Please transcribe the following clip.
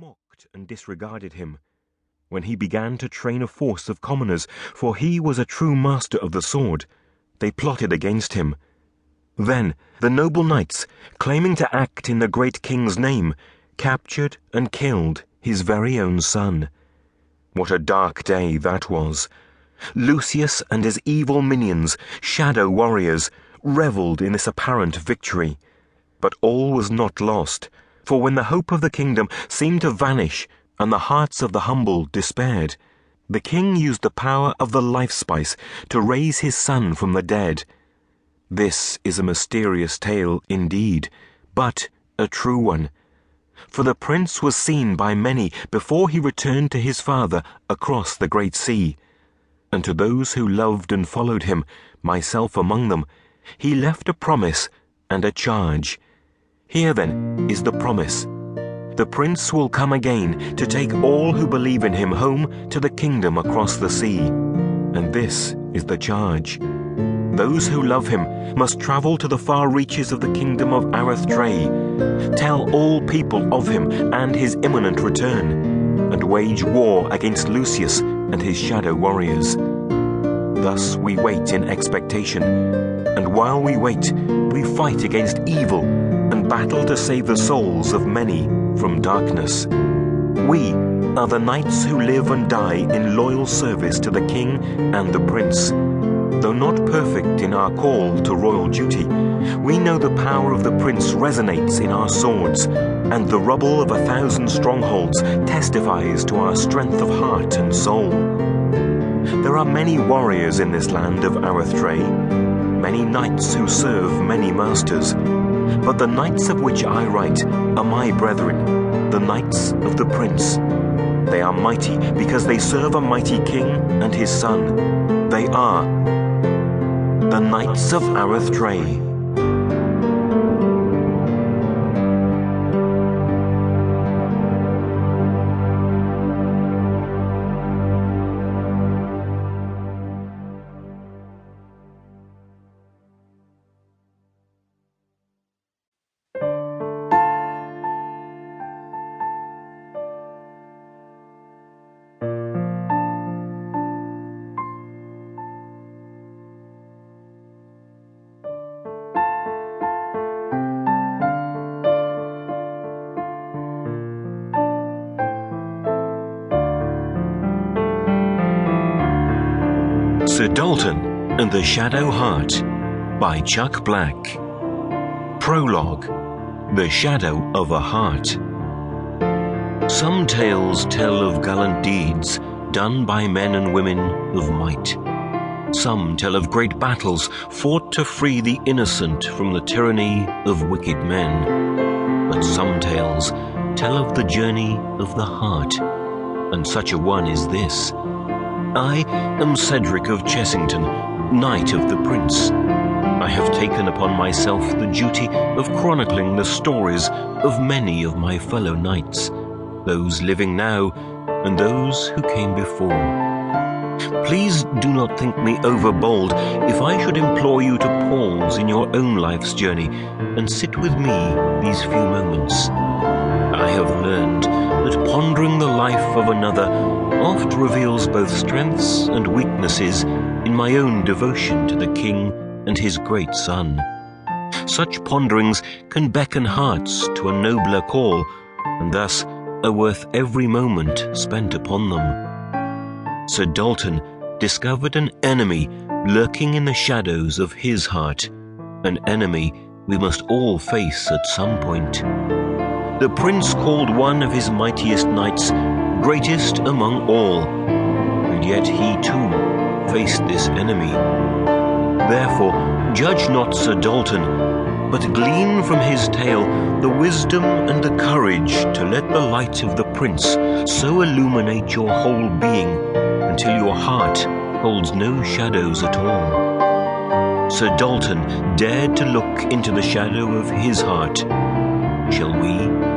mocked and disregarded him. When he began to train a force of commoners, for he was a true master of the sword, they plotted against him. Then the noble knights, claiming to act in the great king's name, captured and killed his very own son. What a dark day that was! Lucius and his evil minions, shadow warriors, revelled in this apparent victory. But all was not lost, for when the hope of the kingdom seemed to vanish and the hearts of the humble despaired, the king used the power of the life spice to raise his son from the dead. This is a mysterious tale indeed, but a true one. For the prince was seen by many before he returned to his father across the great sea. And to those who loved and followed him, myself among them, he left a promise and a charge. Here then is the promise. The prince will come again to take all who believe in him home to the kingdom across the sea. And this is the charge. Those who love him must travel to the far reaches of the kingdom of Areth-Trae, tell all people of him and his imminent return, and wage war against Lucius and his shadow warriors. Thus we wait in expectation, and while we wait, we fight against evil and battle to save the souls of many from darkness. We are the knights who live and die in loyal service to the king and the prince. Though not perfect in our call to royal duty, we know the power of the prince resonates in our swords, and the rubble of 1,000 strongholds testifies to our strength of heart and soul. There are many warriors in this land of Areth-Trae, many knights who serve many masters, but the knights of which I write are my brethren, the knights of the prince. They are mighty because they serve a mighty king and his son. They are the Knights of Areth-Trae. Sir Dalton and the Shadow Heart by Chuck Black. Prologue: The Shadow of a Heart. Some tales tell of gallant deeds done by men and women of might. Some tell of great battles fought to free the innocent from the tyranny of wicked men. But some tales tell of the journey of the heart, and such a one is this. I am Cedric of Chessington, Knight of the Prince. I have taken upon myself the duty of chronicling the stories of many of my fellow knights, those living now and those who came before. Please do not think me overbold if I should implore you to pause in your own life's journey and sit with me these few moments. I have learned that pondering the life of another oft reveals both strengths and weaknesses in my own devotion to the king and his great son. Such ponderings can beckon hearts to a nobler call, and thus are worth every moment spent upon them. Sir Dalton discovered an enemy lurking in the shadows of his heart, an enemy we must all face at some point. The prince called one of his mightiest knights greatest among all, and yet he too faced this enemy. Therefore, judge not Sir Dalton, but glean from his tale the wisdom and the courage to let the light of the prince so illuminate your whole being until your heart holds no shadows at all. Sir Dalton dared to look into the shadow of his heart. Shall we